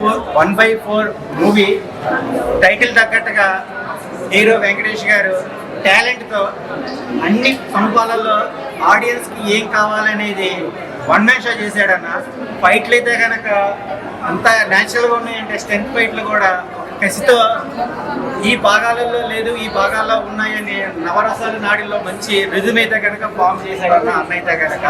1/4 movie title తగ్గట్టుగా hero Venkatesh గారు టాలెంట్తో అన్ని అనుభవాలలో ఆడియన్స్కి ఏం కావాలనేది వన్ మ్యాన్ షో చేశాడన్న. ఫైట్లు అయితే కనుక అంత న్యాచురల్గా ఉన్నాయంటే స్ట్రెంత్ ఫైట్లు కూడా కసితో ఈ భాగాలలో లేదు ఈ భాగాల్లో ఉన్నాయని నవరసాల నాడిలో మంచి రిజుమ్ అయితే కనుక ఫామ్ చేశాడన్న అన్న. అయితే కనుక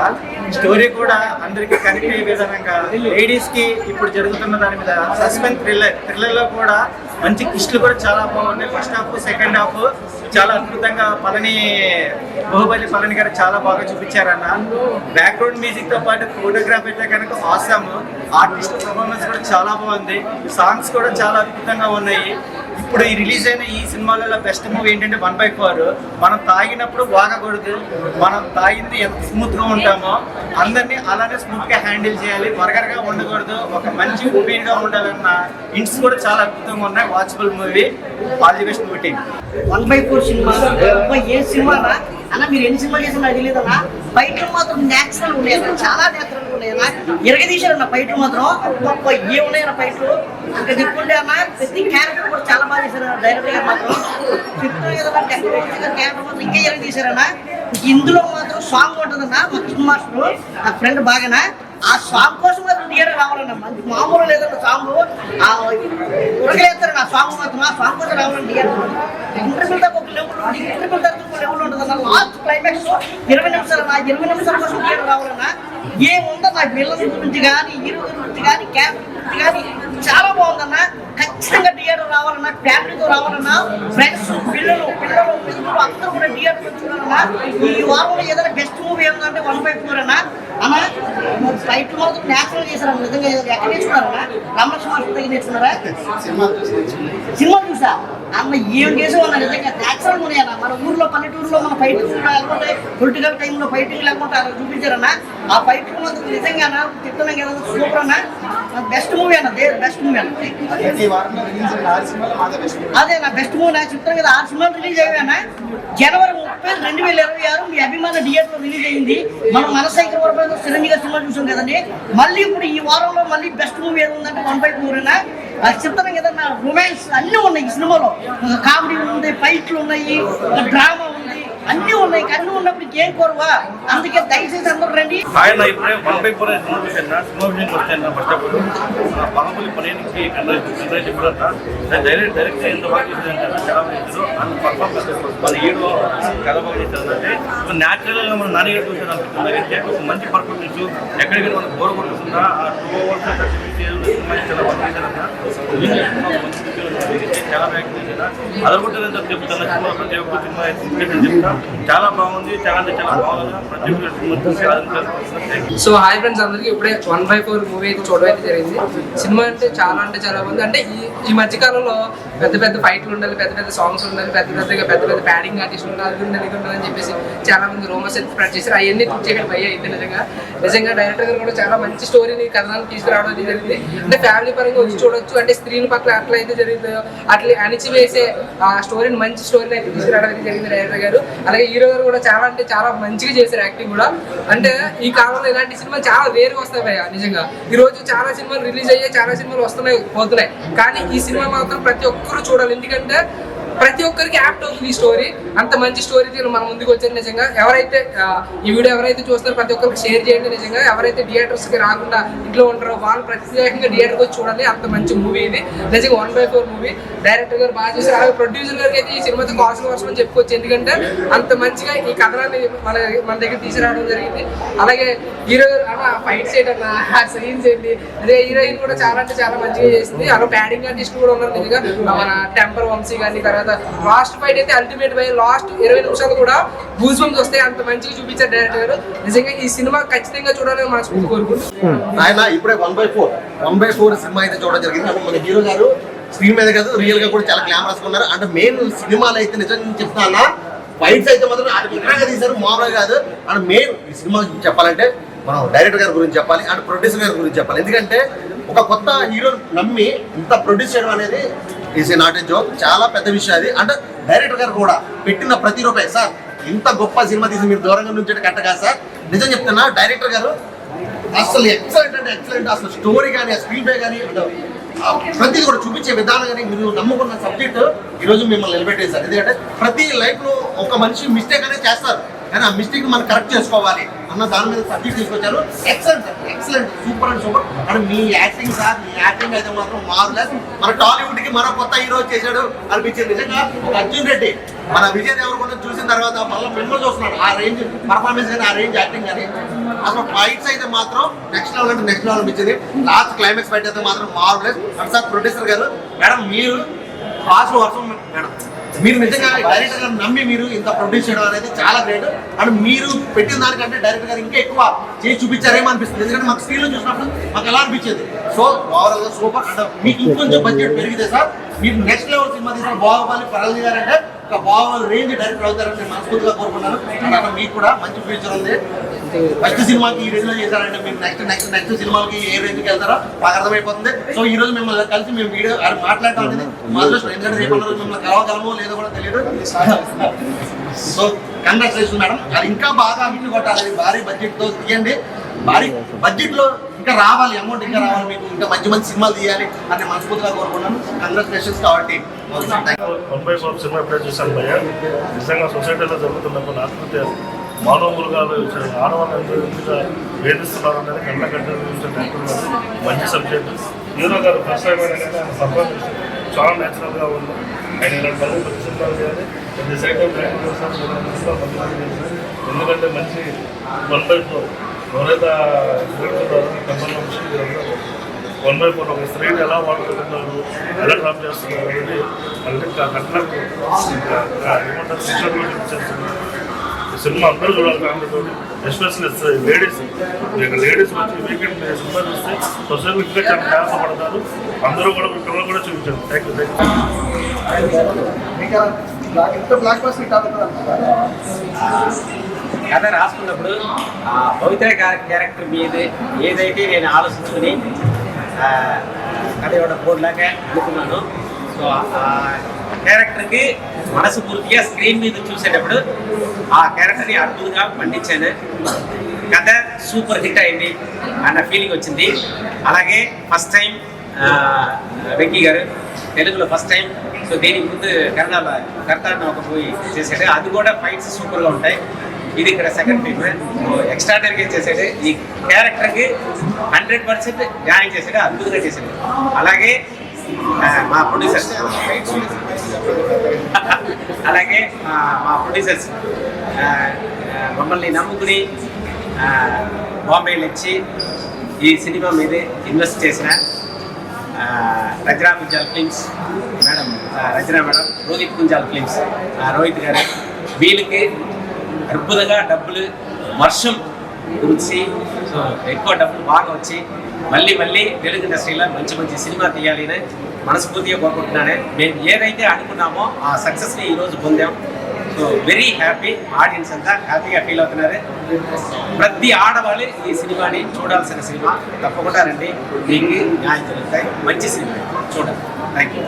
స్టోరీ కూడా అందరికీ కనెక్ట్ అయ్యే విధంగా లేడీస్కి ఇప్పుడు జరుగుతున్న దాని మీద సస్పెన్స్ థ్రిల్లర్లో కూడా మంచి కిస్టులు కూడా చాలా బాగున్నాయి. ఫస్ట్ హాఫ్ సెకండ్ హాఫ్ చాలా అద్భుతంగా బాహుబలి పళని గారు చాలా బాగా చూపించారన్న. బ్యాక్గ్రౌండ్ మ్యూజిక్ తో పాటు ఫోటోగ్రాఫ్ అయితే కనుక ఆసమ్, ఆర్టిస్ట్ పర్ఫార్మెన్స్ కూడా చాలా బాగుంది. సాంగ్స్ కూడా చాలా అద్భుతంగా ఉన్నాయి. ఇప్పుడు ఈ రిలీజ్ అయిన ఈ సినిమాలలో బెస్ట్ మూవీ ఏంటంటే 1/4. మనం తాగినప్పుడు వాగకూడదు, మనం తాగింది ఎంత స్మూత్గా ఉంటామో అందరినీ అలానే స్మూత్గా హ్యాండిల్ చేయాలి, బర్గర్గా ఉండకూడదు, ఒక మంచి ఒపీనియన్గా ఉండాలన్న ఇంట్స్ కూడా చాలా అద్భుతంగా ఉన్నాయి. Watchable movie. All the best movie team. 1/4 సినిమా ఏ సినిమానా అన్న, మీరు ఎన్ని సినిమాలు చేసినా నాకు తెలియదన్నా. ఫైట్లు మాత్రం న్యాచురల్ ఉన్నాయన్న, చాలా న్యాచురల్ ఉన్నాయన్న. ఎరగదీశారన్న ఫైట్లు మాత్రం ఏ ఉన్నాయన్న ఫైట్లు. ఇంకా చెప్పుకుంటే అన్న ప్రతి క్యారెక్టర్ కూడా చాలా బాగా చేశారు డైరెక్టర్ గారు మాత్రం. చెప్తున్నా కదన్నా క్యారెక్టర్ మాత్రం ఇంకా ఎరగదీశారన్న. ఇందులో మాత్రం సాంగ్ ఉంటుందన్న. మా కృష్ణ మాస్టర్ నా ఫ్రెండ్ బాగానా, ఆ సాంగ్ కోసం మాత్రం థియేటర్ రావాలన్న. మంచి మామూలు లేదన్న సాంగ్ ఉరగలేస్తారన్న. ఆ సాంగ్ మాత్రం ఆ సాంగ్ కోసం రావాలండి థియేటర్. ఇంటర్వ్యూల్ దాకా ఒక లెవెల్, ఇంటర్వ్యూల్ దాకా ఒక లెవెల్ ఉంటుందన్న. లాస్ట్ క్లైమాక్స్ 20 నిమిషాలు నా 20 నిమిషాల కోసం థియేటర్ రావాలన్న. ఏముందో నా పిల్లల గురించి కానీ హీరో గురించి కానీ క్యారెక్టర్ గురించి కానీ చాలా బాగుందన్న. ఖచ్చితంగా థియేటర్ రావాలన్నా, ఫ్యామిలీతో రావాలన్నా, ఫ్రెండ్స్ పిల్లలు అందరూ కూడా థియేటర్ చూడాలన్నా. ఈ వారంలో ఏదైనా బెస్ట్ మూవీ ఏంటంటే 1/4 అన్న. అన్న ఫైట్ మాత్రం న్యాచురల్ చేశారన్న. నిజంగా ఎక్కడ నేర్చుకున్నారన్నా? రామలక్ష్మణ మాస్టర్ దగ్గర నేర్చుకున్నారా? సినిమా చూసా అన్న. ఏం చేసామన్నా నిజంగా న్యాచురల్ ఉన్నాయి అన్న. మన ఊర్లో పల్లెటూరులో మన ఫైట్ లేకపోతే పొలిటికల్ టైంలో ఫైటింగ్ లేకపోతే అలా చూపించారన్న. ఆ ఫైట్ మాత్రం నిజంగా అన్న చెప్తున్నాం కదా, సూపర్ అన్న. బెస్ట్ మూవీ అన్న, బెస్ట్ మూవీ అన్న. అదే నా బెస్ట్ మూవీ నా చెప్తాను కదా. 6 సినిమాలు రిలీజ్ అయ్యాయన్న. జనవరి 30, 2026 మీ అభిమాన థియేటర్ రిలీజ్ అయింది. మనం మనశేఖర్ వరప్రసాద్ చిరంజీవి సినిమా చూసాం కదండి. మళ్ళీ ఇప్పుడు ఈ వారంలో మళ్ళీ బెస్ట్ మూవీ ఏది ఉందంటే 1/4 అన్న. చెప్తాను కదా, నా రొమాన్స్ అన్నీ ఉన్నాయి ఈ సినిమాలో. కామెడీ ఉంది, ఫైట్లు ఉన్నాయి, డ్రామా ఉంది, అన్నీ ఉన్నాయి. అన్నీ ఉన్నప్పుడు ఏం కోరువా. అందుకే దయచేసి అందరూ రండి. ఆయన ఇప్పుడే 1/4 సినిమా విషయాన్ని ఫస్ట్ ఆఫ్ ఆల్ బాహుబలి పనేనికి డైరెక్ట్ ఎంత బాగా చేశారంటే చాలా చేశారు. అంత పర్ఫార్మెన్స్ మన హీరో కథ బాగా చేశారంటే న్యాచురల్గా మన నాన్నగారు చూసారు అనిపిస్తుంది. అయితే ఒక మంచి పర్ఫార్మెన్స్ ఎక్కడికి మనకు బోర్ కొట్టుకుందా ఆ 2 hours చాలా బాగా చేశారన్న. చాలా బాగా చేశారు. అదొకటి చెప్తాను సినిమా ప్రతి ఒక్క సినిమా చెప్తా చాలా బాగుంది. చాలా అంటే చాలా బాగుంది. ప్రతి ఒక్క సో హాయ్ ఫ్రెండ్స్ అందరికీ. ఇప్పుడే 1/4 మూవీ అయితే చూడడం అయితే జరిగింది. సినిమా అంటే చాలా బాగుంది. అంటే ఈ మధ్యకాలంలో పెద్ద పెద్ద ఫైట్లు ఉండాలి, పెద్ద పెద్ద సాంగ్స్ ఉండాలి, పెద్ద పెద్ద ప్యాడింగ్ ఆర్టిస్ట్ ఉండాలి, అది ఉండాలని చెప్పేసి చాలా మంది రూమర్స్ అయితే స్ప్రెడ్ చేశారు. అవన్నీ తెచ్చేయడం అయ్యాయి. నిజంగా డైరెక్టర్ గారు కూడా చాలా మంచి స్టోరీని కథనాన్ని తీసుకురావడం అయితే జరిగింది. అంటే ఫ్యామిలీ పరంగా వచ్చి చూడొచ్చు. అంటే స్త్రీల పట్ల అట్లా అయితే జరిగిందో అట్లా అణిచివేసే ఆ స్టోరీని, మంచి స్టోరీని అయితే తీసుకురావడం అయితే జరిగింది డైరెక్టర్ గారు. అలాగే హీరో గారు కూడా చాలా మంచిగా చేశారు యాక్టింగ్ కూడా. అంటే ఈ కాలంలో ఇలాంటి సినిమాలు చాలా వేరుగా వస్తాయి భయ్యా. నిజంగా ఈ రోజు చాలా సినిమాలు రిలీజ్ అయ్యాయి, చాలా సినిమాలు వస్తున్నాయి పోతున్నాయి. కానీ ఈ సినిమా మాత్రం ప్రతి ఒక్కరు చూడాలి. ఎందుకంటే ప్రతి ఒక్కరికి యాప్ట్ అవుతుంది ఈ స్టోరీ. అంత మంచి స్టోరీ మన ముందుకు వచ్చారు. నిజంగా ఎవరైతే ఈ వీడియో ఎవరైతే చూస్తారో ప్రతి ఒక్కరికి షేర్ చేయండి. నిజంగా ఎవరైతే థియేటర్స్కి రాకుండా ఇంట్లో ఉంటారో వాళ్ళు ప్రత్యేకంగా థియేటర్కి వచ్చి చూడాలి. అంత మంచి మూవీ ఇది నిజంగా. 1/4 మూవీ డైరెక్టర్ గారు బాగా చేశారు. అలాగే ప్రొడ్యూసర్ గారికి అయితే ఈ సినిమాతో కావాల్సిన వర్షం అని చెప్పుకోవచ్చు. ఎందుకంటే అంత మంచిగా ఈ కథనాన్ని మన దగ్గర తీసుకురావడం జరిగింది. అలాగే హీరో ఫైట్స్ ఏంటన్నా, సీన్స్ ఏంటి, అదే హీరోయిన్ కూడా చాలా మంచిగా చేసింది. అలాగే ప్యాడింగ్ ఆర్టిస్ట్ కూడా ఉన్నారు నిజంగా. మన టెంపర్ వంశీ కానీ, తర్వాత లాస్ట్ ఫైట్ అయితే అల్టిమేట్ బై లాస్ట్ 20 నిమిషాలు కూడా గూస్ బంప్స్ వస్తాయి. అంత మంచిగా చూపించారు డైరెక్టర్ గారు. నిజంగా ఈ సినిమా ఖచ్చితంగా చూడాలని మనస్ఫూర్తి కోరుకుంటున్నాను. ఆయన ఇప్పుడే 1/4 సినిమా అయితే చూడడం జరిగింది. అంటే మన హీరో గారు స్క్రీన్ మీద కాదు రియల్ గా కూడా చాలా గ్లామరస్ ఉన్నారు. అంటే మెయిన్ సినిమాలు అయితే నిజంగా చెప్తానా ఫైట్స్ అయితే మాత్రం అటు తీశారు, మామూలుగా కాదు. అండ్ మెయిన్ ఈ సినిమా చెప్పాలంటే మనం డైరెక్టర్ గారి గురించి చెప్పాలి, అండ్ ప్రొడ్యూసర్ గారి గురించి చెప్పాలి. ఎందుకంటే ఒక కొత్త హీరో నమ్మి ఇంత ప్రొడ్యూస్ చేయడం అనేది ఈజ్ నాట్ ఏ జోక్. చాలా పెద్ద విషయం అది. అంటే డైరెక్టర్ గారు కూడా పెట్టిన ప్రతి రూపాయి, సార్ ఇంత గొప్ప సినిమా తీసి మీరు దూరంగా నుంచి కట్టగా సార్ నిజం చెప్తున్నా. డైరెక్టర్ గారు అసలు ఎక్సలెంట్ అంటే ఎక్సలెంట్. అసలు స్టోరీ కానీ, స్క్రీన్ ప్లే కానీ ప్రతిది కూడా చూపించే విధానం కానీ మీరు నమ్ముకున్న సబ్జెక్ట్ ఈరోజు మిమ్మల్ని నిలబెట్టేశారు. ఎందుకంటే ప్రతి లైఫ్లో ఒక మనిషి మిస్టేక్ అనేది చేస్తారు, కానీ ఆ మిస్టేక్ మనం కరెక్ట్ చేసుకోవాలి అన్న దాని మీద సబ్జెక్ట్ తీసుకొచ్చారు. Excellent super and super. And me acting sir, me acting అయితే మాత్రం మార్వెలస్. మన టాలీవుడ్ కి మరో కొత్త హీరో చేశాడు అనిపించింది. నిజంగా ఒక అర్జున్ రెడ్డి మన విజయ్ దేవరకొండ చూసిన తర్వాత మళ్ళీ మిమ్మల్ని చూస్తున్నాడు. ఆ రేంజ్ పర్ఫార్మెన్స్ కానీ, ఆ రేంజ్ యాక్టింగ్ కానీ, అసలు ఫైట్స్ అయితే మాత్రం నెక్స్ట్ లెవెల్ అంటే నెక్స్ట్ లెవెల్ అనిపించింది. లాస్ట్ క్లైమాక్స్ ఫైట్ అయితే మాత్రం మార్వెలస్. అండ్ సార్ ప్రొడ్యూసర్ గారు, మేడం మీరు ఫాస్ట్ వర్షం మేడం, మీరు నిజంగా డైరెక్టర్ గారు నమ్మి మీరు ఇంత ప్రొడ్యూస్ చేయడం అనేది చాలా గ్రేట్. అండ్ మీరు పెట్టిన దానికంటే డైరెక్టర్ గారు ఇంకా ఎక్కువ చేసి చూపించారేమో అనిపిస్తుంది. ఎందుకంటే మాకు స్క్రీన్లో చూసినప్పుడు మాకు ఎలా అనిపించింది. సో ఓవరాల్ గా సూపర్. అండ్ మీకు ఇంకొంచెం బడ్జెట్ పెరిగితే సార్ మీరు నెక్స్ట్ లెవెల్ సినిమా తీసిన బాహుబలి పరల్జీ గారు అంటే ఒక బాహుబలి రేంజ్ డైరెక్టర్ అవుతారని నేను మనస్ఫూర్తిగా కోరుకున్నాను. అండ్ అక్కడ మీకు కూడా మంచి ఫ్యూచర్ ఉంది. ఫస్ట్ సినిమాకి ఈ రేంజ్ లో చేశారంటే మీరు నెక్స్ట్ సినిమాకి ఏ రేంజ్కి వెళ్తారో మాకు అర్థమైపోతుంది. సో ఈ రోజు మిమ్మల్ని కలిసి మేము వీడియో మాట్లాడటం అనేది మా అదృష్టం. ఎందుకంటే రేపు మిమ్మల్ని కలవగలమో లేదో కూడా తెలియదు. So congratulation madam. అది ఇంకా బాగా హిట్ కొట్టాలి. భారీ బడ్జెట్ తో తీయండి. భారీ బడ్జెట్ లో ఇంకా రావాలి, అమౌంట్ ఇంకా రావాలి, మీకు ఇంకా మంచి మంచి సినిమాలు తీయాలి అని మనస్ఫూర్తిగా కోరుకున్నాను. కంగ్రాచులేషన్స్ కాబట్టి 1/4 సినిమా ఎప్పుడైతే చూసాను భయ్య, నిజంగా సొసైటీలో జరుగుతున్న కొన్ని ఆత్మహత్యలు, మానవ మృగాలు ఆడవాళ్ళు ఎంత వేధిస్తున్నారు అనేది కళ్ళ కట్టిన మంచి సబ్జెక్ట్. హీరో గారు ఫస్ట్ టైం అయినా కానీ ఆయన పర్ఫార్మెన్స్ చాలా న్యాచురల్గా ఉంది. ఆయన ఇలాంటి పనులు మంచి సినిమాలు చేయాలి. అట్ ది సైడ్ టైం ఎందుకంటే మంచి 1/4 ఎవరైతే కంపెనీ 1/4 ఒక స్త్రీని ఎలా వాడుతున్నారు, ఎలా డ్రాప్ చేస్తున్నారు అనేది మళ్ళీ కట్లకు ఏమంటారు శిక్షణ చేస్తున్నారు. ఈ సినిమా అందరూ చూడాలి ఫ్యామిలీతో, ఎస్పెషల్లీ లేడీస్. లేడీస్ వచ్చి వీకెండ్ సినిమా చూస్తే సొసైటీ ఇంకా చాలా ప్రయాసపడతారు. అందరూ కూడా మీ పిల్లలు కూడా చూపించారు. థ్యాంక్ కథ రాసుకున్నప్పుడు ఆ పవిత్ర క్యారెక్టర్ మీద ఏదైతే నేను ఆలోచించుకుని కథ ఇవ్వడం బోర్డులాగా అనుకున్నాను. సో ఆ క్యారెక్టర్కి మనసు పూర్తిగా స్క్రీన్ మీద చూసేటప్పుడు ఆ క్యారెక్టర్ని అద్భుతంగా పండించాను. కథ సూపర్ హిట్ అయింది అన్న ఫీలింగ్ వచ్చింది. అలాగే ఫస్ట్ టైం వెంకీ గారు తెలుగులో ఫస్ట్ టైం. సో దీనికి ముందు కర్తాన్ని ఒక మూవీ చేశాడు, అది కూడా ఫైట్స్ సూపర్గా ఉంటాయి. ఇది ఇక్కడ సెకండ్ ఫిల్మ్. ఎక్స్ట్రాడనరీగా చేసాడు. ఈ క్యారెక్టర్కి 100% న్యాయం చేసాడు, అద్భుతంగా చేశాడు. అలాగే మా ప్రొడ్యూసర్స్ మమ్మల్ని నమ్ముకుని బాంబే నుంచి ఈ సినిమా మీద ఇన్వెస్ట్ చేసిన రచనా పుంజాల్ ఫిల్మ్స్ మేడం, రచనా మేడం, రోహిత్ పుంజాల్ ఫిల్మ్స్ రోహిత్ గారు, వీళ్ళకి అద్భుతంగా డబ్బులు వర్షం గురించి, సో ఎక్కువ డబ్బులు బాగా వచ్చి మళ్ళీ తెలుగు ఇండస్ట్రీలో మంచి సినిమా తీయాలి అని మనస్ఫూర్తిగా కోరుకుంటున్నాను. మేము ఏదైతే అనుకున్నామో ఆ సక్సెస్ని ఈరోజు పొందాం. So very happy. ఆడియన్స్ అంతా హ్యాపీగా ఫీల్ అవుతున్నారు. ప్రతి ఆడవాళ్ళు ఈ సినిమాని చూడాల్సిన సినిమా. తప్పకుండా రండి, మీకు న్యాయం జరుగుతాయి. మంచి సినిమా చూడండి. Thank you.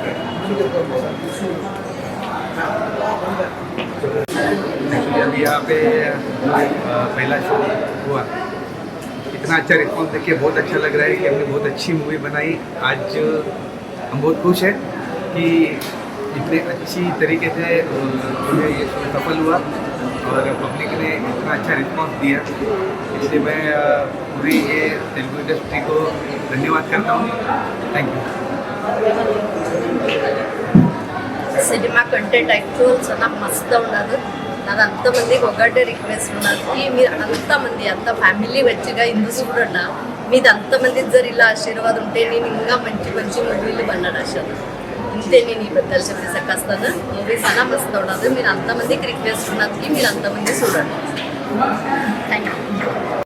अभी यहाँ पे पहला शो हुआ, इतना अच्छा रिस्पॉन्स देखिए बहुत अच्छा लग रहा है कि हमने बहुत अच्छी मूवी बनाई. आज हम बहुत खुश हैं कि इतने अच्छी तरीके से ये शो सफल हुआ और पब्लिक ने इतना अच्छा रिस्पॉन्स दिया. इसलिए मैं पूरी ये तेलुगु इंडस्ट्री को धन्यवाद करता हूँ. Thank you. Cinema content actual చాలా మస్తు ఉన్నది. నాకు అంతమందికి ఒకటే రిక్వెస్ట్ ఉన్నది, మీరు అంత ఫ్యామిలీ వచ్చిగా ఇందు చూడట మీది అంతమంది జర ఇలా ఆశీర్వాదం ఉంటే నేను ఇంకా మంచి మూవీలు పన్నాడు అసలు. ఇంతే నేను ఈ బద్దలు చెప్పేసకొస్తాను. మూవీ చాలా మస్తు ఉన్నది. మీరు అంతమందికి రిక్వెస్ట్ ఉన్నది, మీరు అంతమంది చూడండి. Thank you.